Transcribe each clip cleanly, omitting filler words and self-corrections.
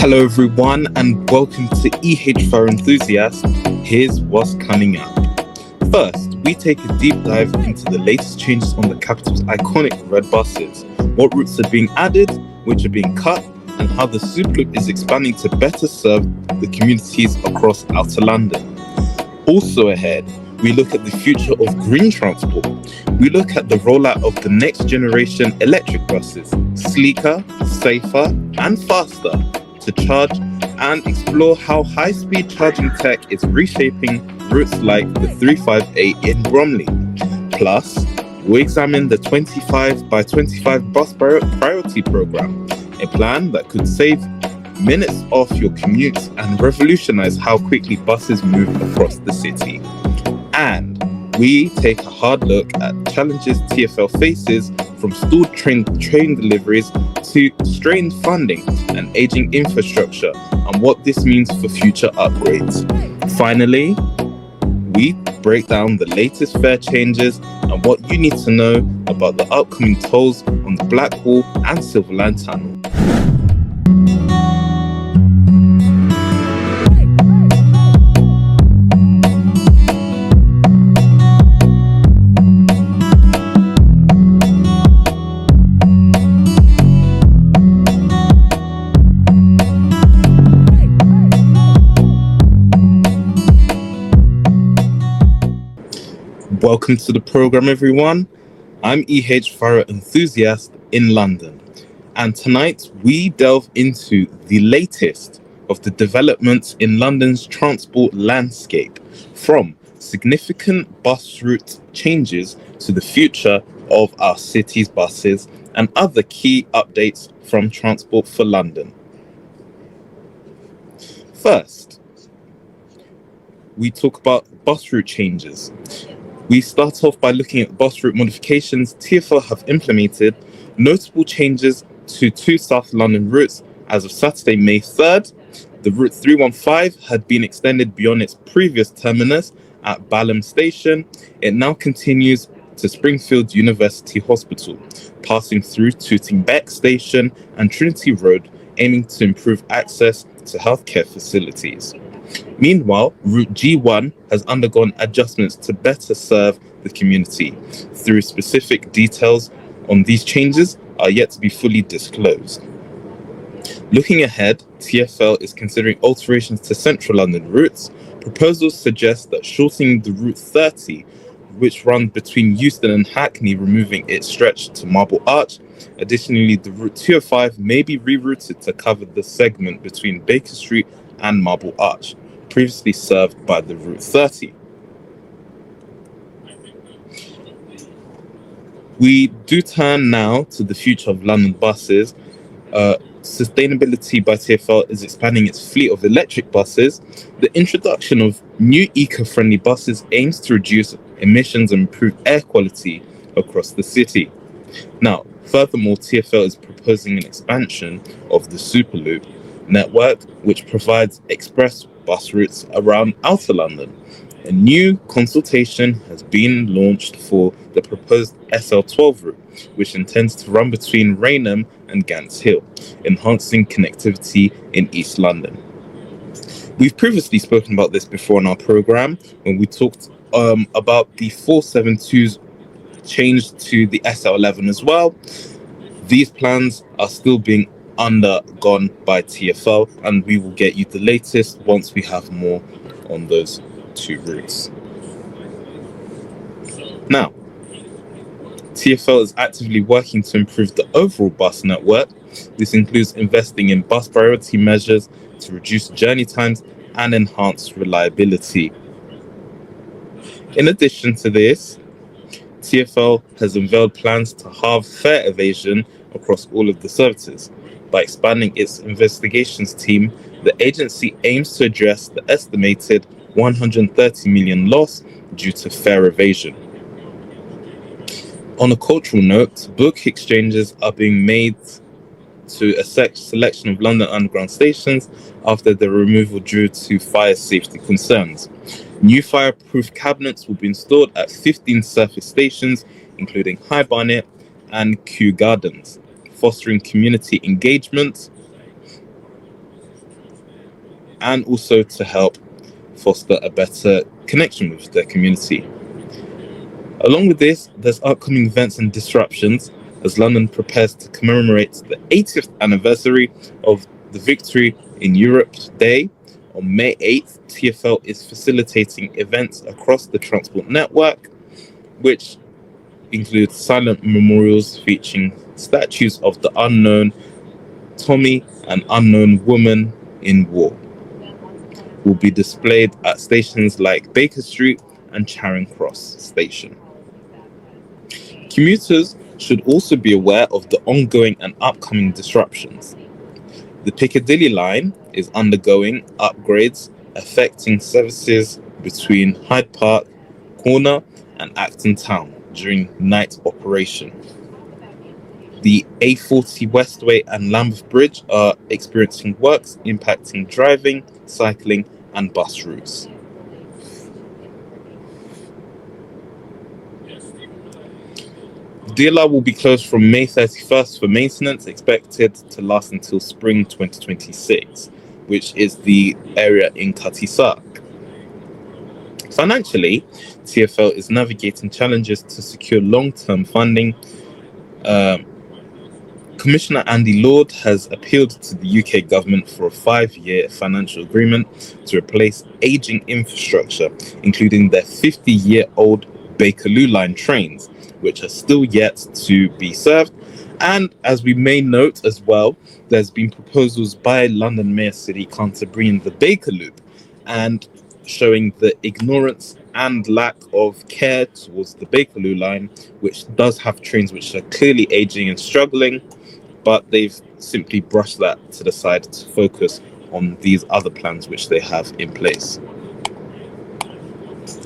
Hello everyone and welcome to EH4 Enthusiast. Here's what's coming up. First, we take a deep dive into the latest changes on the capital's iconic red buses, what routes are being added, which are being cut, and how the Superloop is expanding to better serve the communities across Outer London. Also ahead, we look at the future of green transport. We look at the rollout of the next generation electric buses, sleeker, safer, and faster to charge, and explore how high-speed charging tech is reshaping routes like the 358 in Bromley. Plus, we examine the 25 by 25 bus priority program, a plan that could save minutes off your commute and revolutionize how quickly buses move across the city. And we take a hard look at challenges TfL faces, from stalled train deliveries to strained funding and aging infrastructure, and what this means for future upgrades. Finally, we break down the latest fare changes and what you need to know about the upcoming tolls on the Blackwall and Silver Line Tunnel. Welcome to the program, everyone. I'm EH4 Enthusiast in London, and tonight we delve into the latest of the developments in London's transport landscape, from significant bus route changes to the future of our city's buses and other key updates from Transport for London. First, we talk about bus route changes. We start off by looking at bus route modifications TfL have implemented, notable changes to two South London routes. As of Saturday, May 3rd, the route 315 had been extended beyond its previous terminus at Balham Station. It now continues to Springfield University Hospital, passing through Tooting Bec Station and Trinity Road, aiming to improve access to healthcare facilities. Meanwhile, Route G1 has undergone adjustments to better serve the community. Through specific details on these changes are yet to be fully disclosed. Looking ahead, TfL is considering alterations to Central London routes. Proposals suggest that shortening the Route 30, which runs between Euston and Hackney, removing its stretch to Marble Arch. Additionally, the Route 205 may be rerouted to cover the segment between Baker Street and Marble Arch, previously served by the Route 30. We do turn now to the future of London buses. Sustainability by TfL is expanding its fleet of electric buses. The introduction of new eco-friendly buses aims to reduce emissions and improve air quality across the city. Now, furthermore, TfL is proposing an expansion of the Superloop network, which provides express bus routes around Outer London. A new consultation has been launched for the proposed SL12 route, which intends to run between Rainham and Gants Hill, enhancing connectivity in East London. We've previously spoken about this before in our program when we talked about the 472's change to the SL11 as well. These plans are still being undergone by TfL, and we will get you the latest once we have more on those two routes. Now, TfL is actively working to improve the overall bus network. This includes investing in bus priority measures to reduce journey times and enhance reliability. In addition to this, TfL has unveiled plans to halve fare evasion across all of the services. By expanding its investigations team, the agency aims to address the estimated 130 million loss due to fare evasion. On a cultural note, book exchanges are being made to a selection of London Underground stations after their removal due to fire safety concerns. New fireproof cabinets will be installed at 15 surface stations, including High Barnet and Kew Gardens, fostering community engagement. and also to help foster a better connection with their community. Along with this, there's upcoming events and disruptions as London prepares to commemorate the 80th anniversary of the victory in Europe Day. On May 8th, TfL is facilitating events across the transport network, which includes silent memorials featuring statues of the unknown Tommy and unknown woman in war. Will be displayed at stations like Baker Street and Charing Cross Station. Commuters should also be aware of the ongoing and upcoming disruptions. The Piccadilly line is undergoing upgrades affecting services between Hyde Park Corner and Acton Town during night operation. The A40 Westway and Lambeth Bridge are experiencing works impacting driving, cycling, and bus routes. DLR will be closed from May 31st for maintenance, expected to last until spring 2026, which is the area in Cutty Sark. Financially, TfL is navigating challenges to secure long-term funding. Commissioner Andy Lord has appealed to the UK government for a 5-year financial agreement to replace ageing infrastructure, including their 50-year-old Bakerloo Line trains, which are still yet to be served. And as we may note as well, there's been proposals by London Mayor City Council to bring in the Bakerloop, and showing the ignorance and lack of care towards the Bakerloo Line, which does have trains which are clearly aging and struggling, but they've simply brushed that to the side to focus on these other plans which they have in place.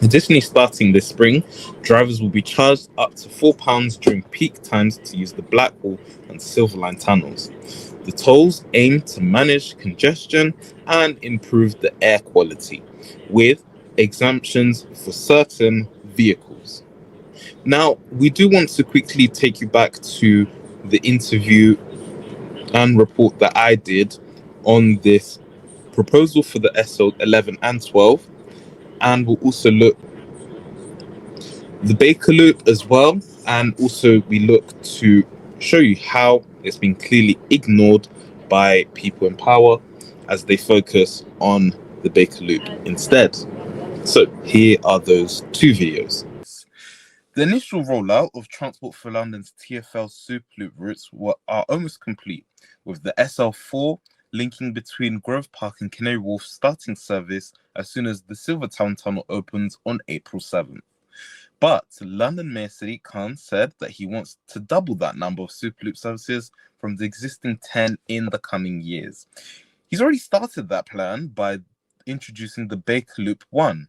Additionally, starting this spring, drivers will be charged up to £4 during peak times to use the Blackwall and Silver Line tunnels. The tolls aim to manage congestion and improve the air quality, with exemptions for certain vehicles. Now, we do want to quickly take you back to the interview and report that I did on this proposal for the SL11 and 12, and we'll also look the Bakerloop as well, and also we look to show you how it's been clearly ignored by people in power as they focus on the Bakerloop instead. So here are those two videos. The initial rollout of Transport for London's TfL Superloop routes are almost complete, with the SL4 linking between Grove Park and Canary Wharf starting service as soon as the Silvertown Tunnel opens on April 7th. But London Mayor Sadiq Khan said that he wants to double that number of Superloop services from the existing 10 in the coming years. He's already started that plan by introducing the Bakerloop 1,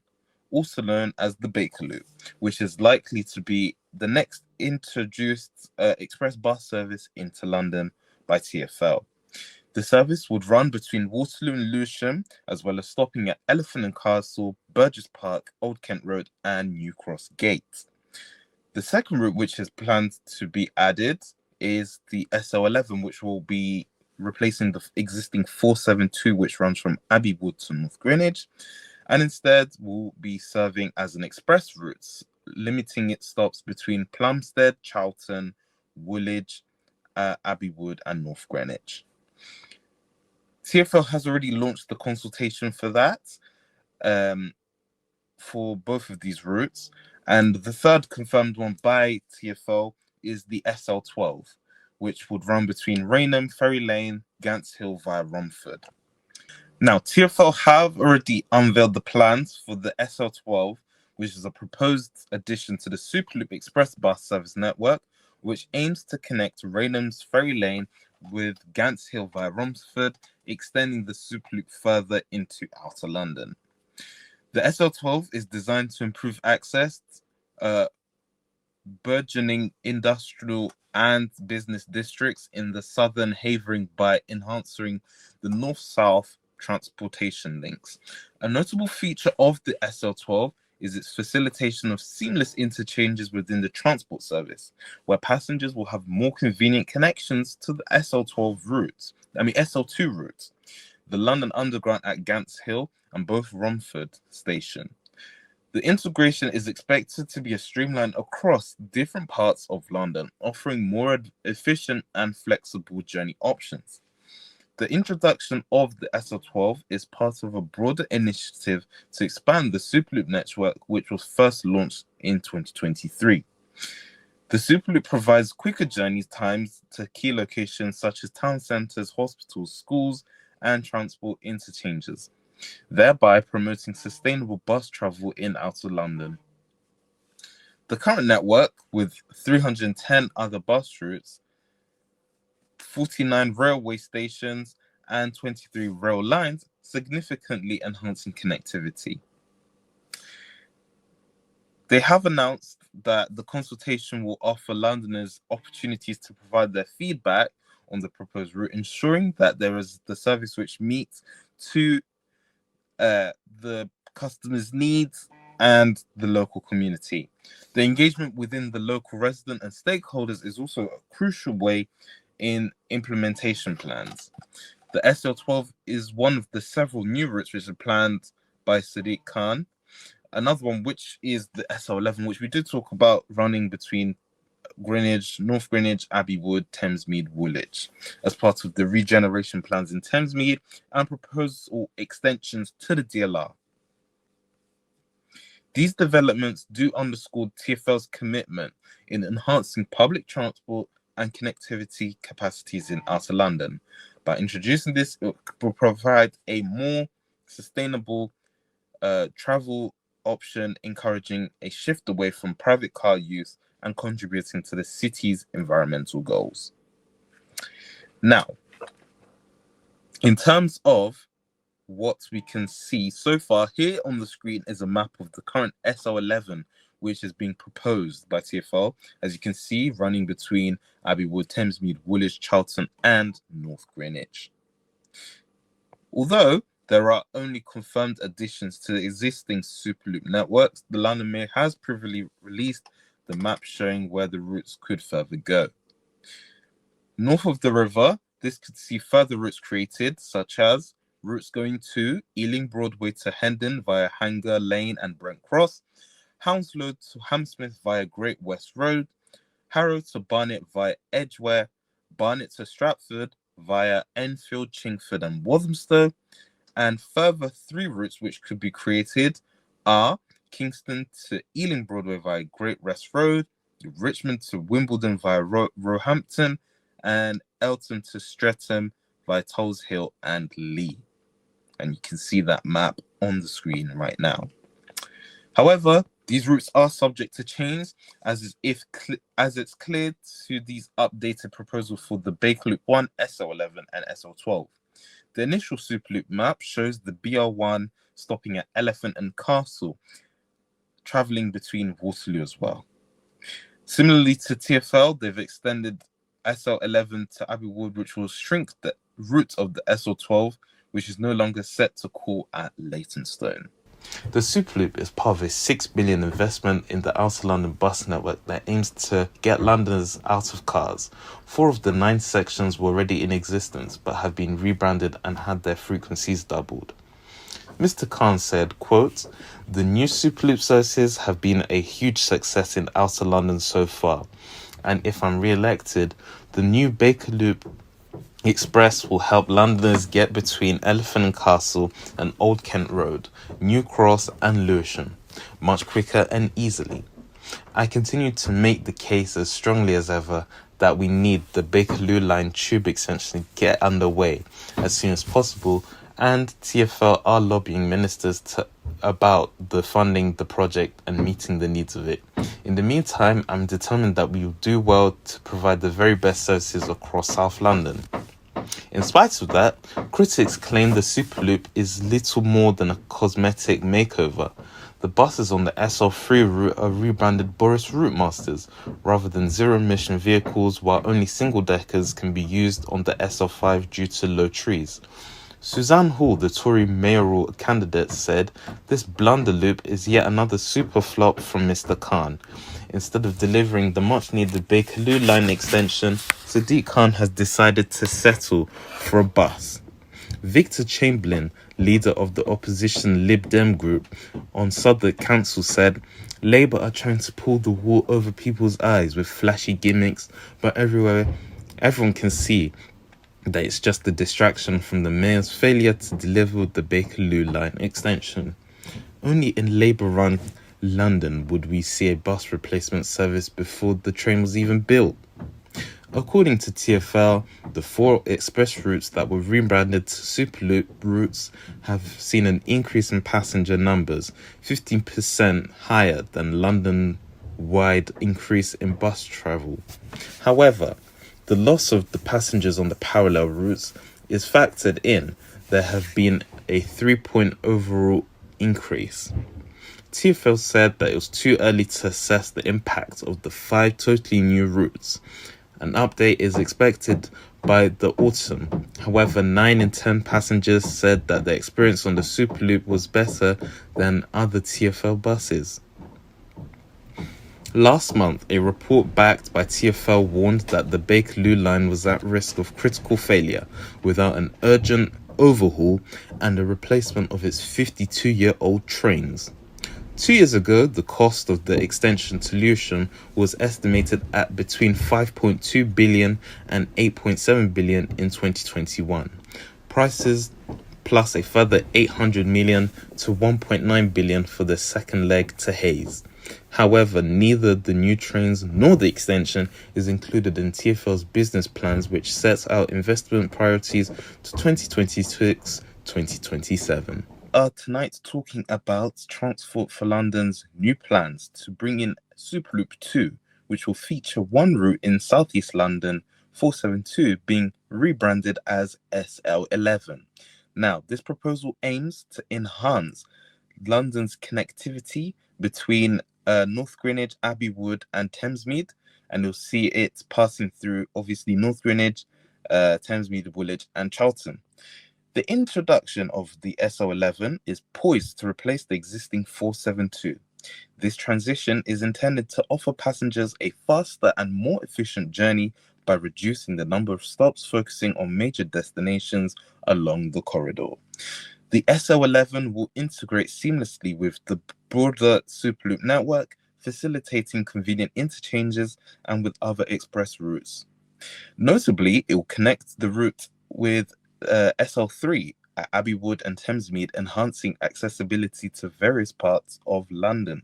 also known as the Bakerloop, which is likely to be the next introduced express bus service into London by TfL. The service would run between Waterloo and Lewisham, as well as stopping at Elephant and Castle, Burgess Park, Old Kent Road, and New Cross Gate. The second route, which is planned to be added, is the SL11, which will be replacing the existing 472, which runs from Abbey Wood to North Greenwich, and instead will be serving as an express route, limiting its stops between Plumstead, Charlton, Woolwich, Abbey Wood, and North Greenwich. TfL has already launched the consultation for that, for both of these routes, and the third confirmed one by TfL is the SL12, which would run between Rainham, Ferry Lane, Gants Hill via Romford. Now, TfL have already unveiled the plans for the SL12, which is a proposed addition to the Superloop Express bus service network, which aims to connect Rainham's Ferry Lane with Gants Hill via Romford, extending the Superloop further into outer London. The SL12 is designed to improve access, burgeoning industrial and business districts in the southern Havering by enhancing the north-south transportation links. A notable feature of the SL12 is its facilitation of seamless interchanges within the transport service, where passengers will have more convenient connections to the SL2 routes. the London Underground at Gants Hill, and both Romford Station. The integration is expected to be a streamline across different parts of London, offering more efficient and flexible journey options. The introduction of the SL12 is part of a broader initiative to expand the Superloop network, which was first launched in 2023. The Superloop provides quicker journey times to key locations such as town centres, hospitals, schools, and transport interchanges, thereby promoting sustainable bus travel in outer London. The current network, with 310 other bus routes, 49 railway stations, and 23 rail lines, significantly enhancing connectivity. They have announced that the consultation will offer Londoners opportunities to provide their feedback on the proposed route, ensuring that there is the service which meets to the customers' needs and the local community. The engagement within the local resident and stakeholders is also a crucial way in implementation plans. The SL12 is one of the several new routes which are planned by Sadiq Khan. Another one, which is the SL11, which we did talk about, running between Greenwich, North Greenwich, Abbey Wood, Thamesmead, Woolwich, as part of the regeneration plans in Thamesmead and proposal extensions to the DLR. These developments do underscore TfL's commitment in enhancing public transport and connectivity capacities in outer London. By introducing this, it will provide a more sustainable travel option, encouraging a shift away from private car use and contributing to the city's environmental goals. Now, in terms of what we can see so far, here on the screen is a map of the current SL11, which is being proposed by TfL, as you can see, running between Abbey Wood, Thamesmead, Woolwich, Charlton, and North Greenwich. Although there are only confirmed additions to the existing Superloop networks, the London Mayor has previously released the map showing where the routes could further go. North of the river, this could see further routes created, such as routes going to Ealing Broadway to Hendon via Hanger Lane and Brent Cross, Hounslow to Hammersmith via Great West Road, Harrow to Barnet via Edgware, Barnet to Stratford via Enfield, Chingford and Walthamstow, and further 3 routes which could be created are Kingston to Ealing Broadway via Great West Road, Richmond to Wimbledon via Roehampton, and Elton to Streatham via Tulse Hill and Lee. And you can see that map on the screen right now. However, these routes are subject to change as it's clear to these updated proposals for the Bakerloo 1, SL11 and SL12. The initial Superloop map shows the BR1 stopping at Elephant and Castle, travelling between Waterloo as well. Similarly to TfL, they've extended SL11 to Abbey Wood, which will shrink the route of the SL12, which is no longer set to call at Leytonstone. The Superloop is part of a £6 billion investment in the outer London bus network that aims to get Londoners out of cars. 4 of the 9 sections were already in existence but have been rebranded and had their frequencies doubled. Mr. Khan said, quote, "The new Superloop services have been a huge success in outer London so far, and if I'm re-elected, the new Bakerloo Express will help Londoners get between Elephant and Castle and Old Kent Road, New Cross and Lewisham much quicker and easily. I continue to make the case as strongly as ever that we need the Bakerloo Line tube extension to get underway as soon as possible, and TfL are lobbying ministers about the funding the project and meeting the needs of it. In the meantime, I'm determined that we will do well to provide the very best services across South London." In spite of that, critics claim the Superloop is little more than a cosmetic makeover. The buses on the SL3 route are rebranded Boris Routemasters rather than zero-emission vehicles, while only single-deckers can be used on the SL5 due to low trees. Suzanne Hall, the Tory mayoral candidate, said, "This blunder loop is yet another super flop from Mr. Khan. Instead of delivering the much-needed Bakerloo Line extension, Sadiq Khan has decided to settle for a bus. Victor Chamberlain, leader of the opposition Lib Dem group on Southwark Council, said, Labour are trying to pull the wool over people's eyes with flashy gimmicks, but everyone can see that it's just a distraction from the mayor's failure to deliver the Bakerloo Line extension. Only in Labour-run London would we see a bus replacement service before the train was even built. According to TfL, the 4 express routes that were rebranded to Superloop routes have seen an increase in passenger numbers, 15% higher than London-wide increase in bus travel. However, the loss of the passengers on the parallel routes is factored in. There have been a 3-point overall increase. TfL said that it was too early to assess the impact of the 5 totally new routes. An update is expected by the autumn. However, 9 in 10 passengers said that the experience on the Superloop was better than other TfL buses. Last month, a report backed by TfL warned that the Bakerloo Line was at risk of critical failure without an urgent overhaul and a replacement of its 52-year-old trains. 2 years ago, the cost of the extension to Lewisham was estimated at between 5.2 billion and 8.7 billion in 2021. Prices plus a further 800 million to 1.9 billion for the second leg to Hayes. However, neither the new trains nor the extension is included in TfL's business plans, which sets out investment priorities to 2026-2027. Tonight talking about Transport for London's new plans to bring in Superloop 2, which will feature one route in southeast London, 472, being rebranded as SL11. Now, this proposal aims to enhance London's connectivity between North Greenwich, Abbey Wood and Thamesmead, and you'll see it passing through, obviously, North Greenwich, Thamesmead, Woolwich and Charlton. The introduction of the SL11 is poised to replace the existing 472. This transition is intended to offer passengers a faster and more efficient journey by reducing the number of stops, focusing on major destinations along the corridor. The SL11 will integrate seamlessly with the broader Superloop network, facilitating convenient interchanges and with other express routes. Notably, it will connect the route with SL3 at Abbey Wood and Thamesmead, enhancing accessibility to various parts of London.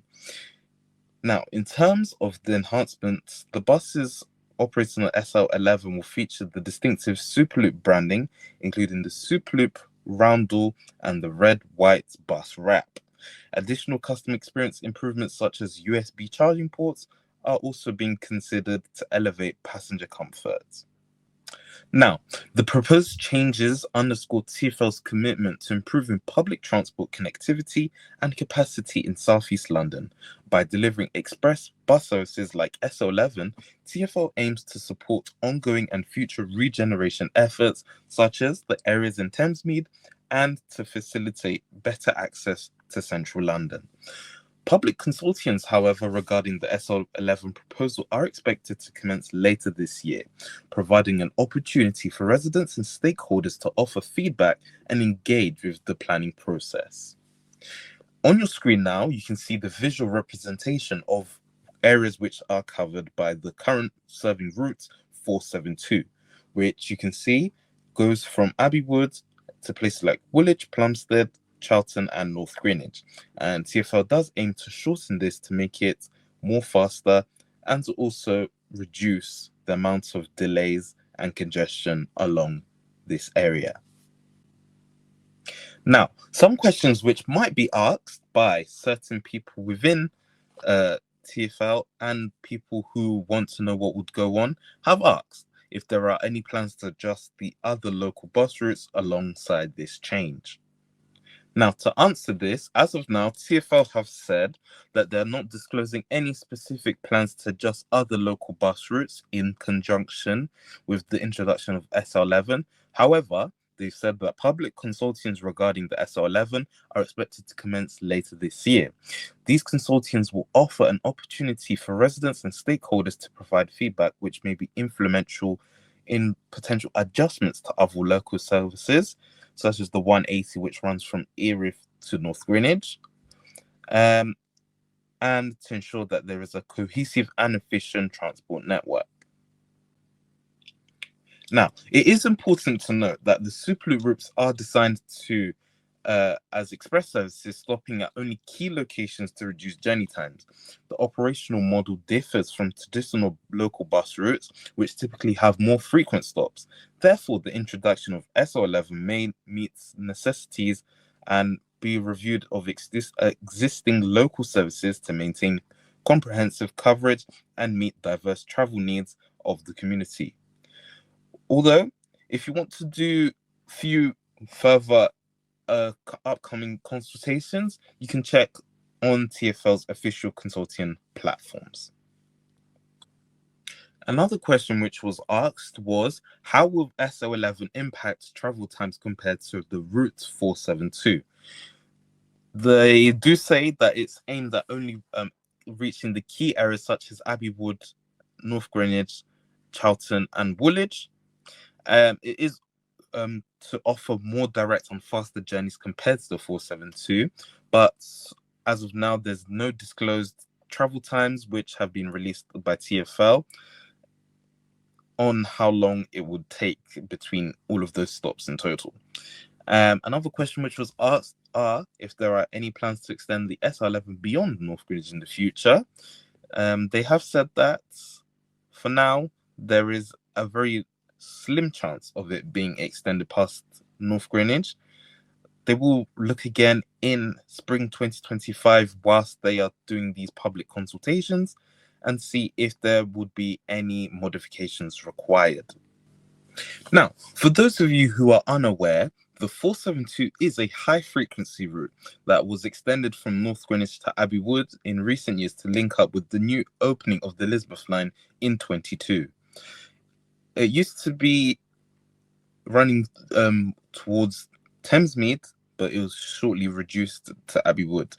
Now, in terms of the enhancements, the buses operating on SL11 will feature the distinctive Superloop branding, including the Superloop roundel and the red-white bus wrap. Additional customer experience improvements such as USB charging ports are also being considered to elevate passenger comfort. Now, the proposed changes underscore TfL's commitment to improving public transport connectivity and capacity in southeast London. By delivering express bus services like SL11, TfL aims to support ongoing and future regeneration efforts such as the areas in Thamesmead and to facilitate better access to central London. Public consultations, however, regarding the SL11 proposal are expected to commence later this year, providing an opportunity for residents and stakeholders to offer feedback and engage with the planning process. On your screen now, you can see the visual representation of areas which are covered by the current serving route 472, which you can see goes from Abbey Wood to places like Woolwich, Plumstead, Charlton and North Greenwich, and TfL does aim to shorten this to make it more faster and to also reduce the amount of delays and congestion along this area. Now, some questions which might be asked by certain people within TfL and people who want to know what would go on have asked if there are any plans to adjust the other local bus routes alongside this change. Now, to answer this, as of now, TfL have said that they're not disclosing any specific plans to adjust other local bus routes in conjunction with the introduction of SL11. However, they've said that public consultations regarding the SL11 are expected to commence later this year. These consultations will offer an opportunity for residents and stakeholders to provide feedback which may be influential in potential adjustments to other local services, such as the 180, which runs from Erith to North Greenwich, and to ensure that there is a cohesive and efficient transport network. Now, it is important to note that the Superloop routes are designed to as express services, stopping at only key locations to reduce journey times. The operational model differs from traditional local bus routes, which typically have more frequent stops. Therefore, the introduction of SO11 may meet necessities and be reviewed of existing local services to maintain comprehensive coverage and meet diverse travel needs of the community. Although, if you want to do few further upcoming consultations, you can check on TfL's official consortium platforms. Another question which was asked was, how will SO11 impact travel times compared to the route 472? They do say that it's aimed at only reaching the key areas such as Abbey Wood, North Greenwich, Charlton, and Woolwich. It is to offer more direct and faster journeys compared to the 472, but as of now, there's no disclosed travel times which have been released by TfL on how long it would take between all of those stops in total. Another question which was asked are if there are any plans to extend the SR11 beyond North Greenwich in the future. They have said that for now, there is a very slim chance of it being extended past North Greenwich. They will look again in spring 2025 whilst they are doing these public consultations and see if there would be any modifications required. Now, for those of you who are unaware, the 472 is a high-frequency route that was extended from North Greenwich to Abbey Wood in recent years to link up with the new opening of the Elizabeth Line in 2022. It used to be running towards Thamesmead, but it was shortly reduced to Abbey Wood.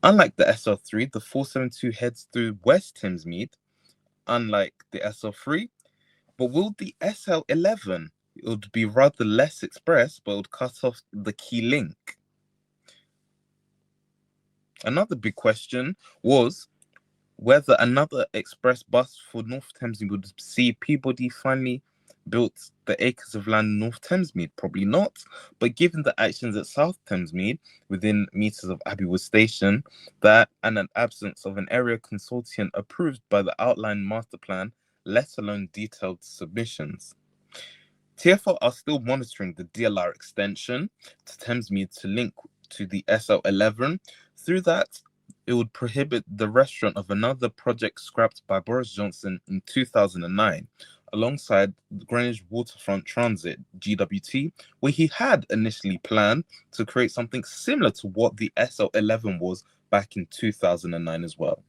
Unlike the SR3, the 472 heads through West Thamesmead, unlike the SR3. But will the SL11, it would be rather less express, but it would cut off the key link? Another big question was whether another express bus for North Thamesmead would see Peabody finally built the acres of land North Thamesmead. Probably not, but given the actions at South Thamesmead within meters of Abbey Wood Station, that and an absence of an area consortium approved by the outline master plan, let alone detailed submissions. TfL are still monitoring the DLR extension to Thamesmead to link to the SL11. Through that, it would prohibit the restaurant of another project scrapped by Boris Johnson in 2009, alongside the Greenwich Waterfront Transit, GWT, where he had initially planned to create something similar to what the SL11 was back in 2009 as well.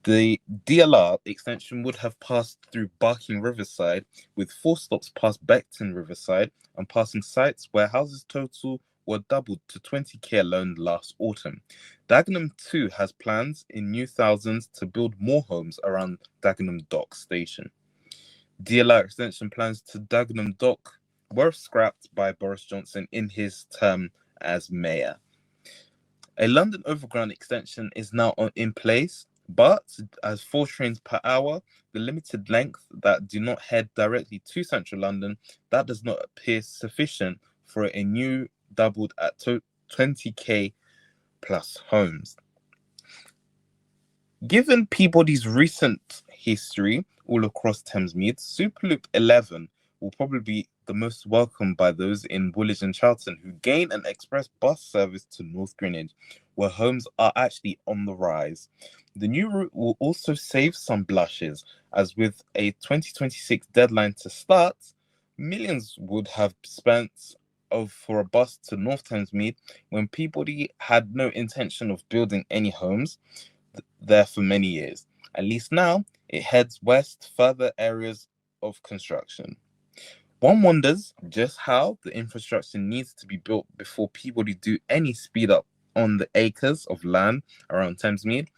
The DLR extension would have passed through Barking Riverside, with 4 stops past Beckton Riverside and passing sites where houses total were doubled to 20k alone last autumn. Dagenham too has plans in New Thousands to build more homes around Dagenham Dock Station. DLR extension plans to Dagenham Dock were scrapped by Boris Johnson in his term as mayor. A London Overground extension is now in place, but as 4 trains per hour, the limited length that do not head directly to central London, that does not appear sufficient for a new doubled at 20k plus homes. Given Peabody's recent history all across Thamesmead, Superloop 11 will probably be the most welcomed by those in Woolwich and Charlton who gain an express bus service to North Greenwich, where homes are actually on the rise. The new route will also save some blushes, as with a 2026 deadline to start, millions would have spent for a bus to North Thamesmead when Peabody had no intention of building any homes there for many years. At least now, it heads west, further areas of construction. One wonders just how the infrastructure needs to be built before Peabody do any speed up on the acres of land around Thamesmead.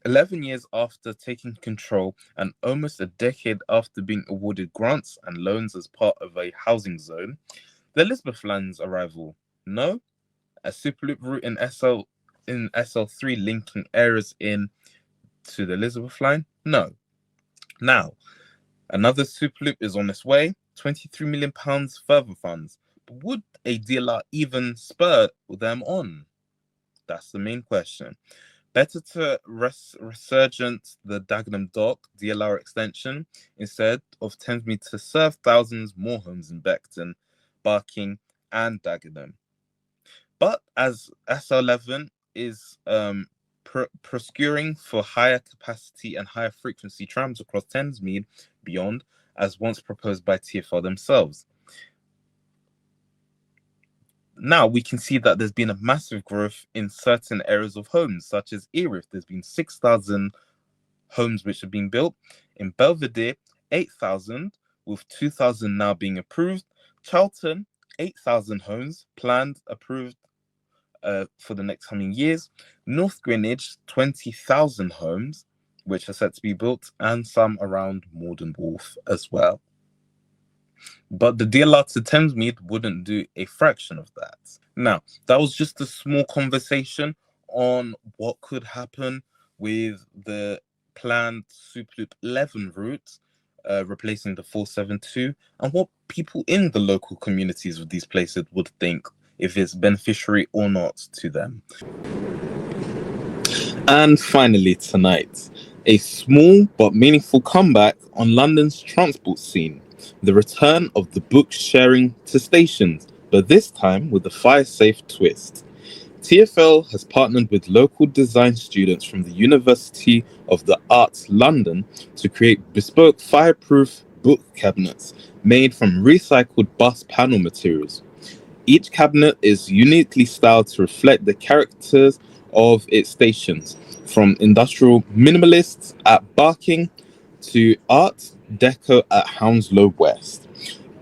11 years after taking control and almost a decade after being awarded grants and loans as part of a housing zone, The Elizabeth Line's arrival? No. A Superloop route in SL3 linking areas in to the Elizabeth Line? No. Now, another Superloop is on its way, £23 million further funds. But would a DLR even spur them on? That's the main question. Better to resurgent the Dagenham Dock DLR extension instead of Thamesmead to serve thousands more homes in Beckton, Barking, and Dagenham. But as SL11 is procuring for higher capacity and higher frequency trams across Thamesmead beyond, as once proposed by TfL themselves. Now we can see that there's been a massive growth in certain areas of homes, such as Erith. There's been 6,000 homes which have been built. In Belvedere, 8,000, with 2,000 now being approved. Charlton, 8,000 homes planned, approved for the next coming years. North Greenwich, 20,000 homes, which are set to be built, and some around Morden Wharf as well. But the DLR to Thamesmead wouldn't do a fraction of that. Now, that was just a small conversation on what could happen with the planned Superloop 11 route, replacing the 472, and what people in the local communities of these places would think, if it's beneficiary or not to them. And finally tonight, a small but meaningful comeback on London's transport scene. The return of the book sharing to stations, but this time with a fire-safe twist. TfL has partnered with local design students from the University of the Arts London to create bespoke fireproof book cabinets made from recycled bus panel materials. Each cabinet is uniquely styled to reflect the characters of its stations, from industrial minimalists at Barking to Art Deco at Hounslow West.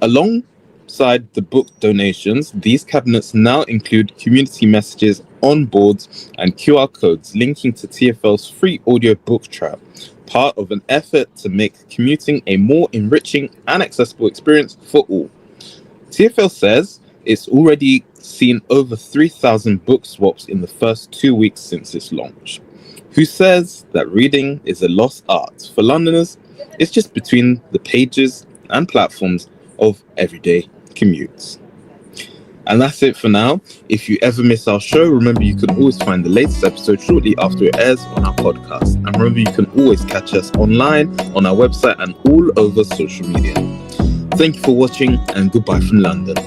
Alongside the book donations, these cabinets now include community messages on boards and QR codes linking to TfL's free audio book trap, part of an effort to make commuting a more enriching and accessible experience for all. TfL says it's already seen over 3,000 book swaps in the first 2 weeks since its launch. Who says that reading is a lost art? For Londoners, it's just between the pages and platforms of everyday commutes. And that's it for now. If you ever miss our show, remember you can always find the latest episode shortly after it airs on our podcast. And remember you can always catch us online on our website and all over social media. Thank you for watching, and goodbye from London.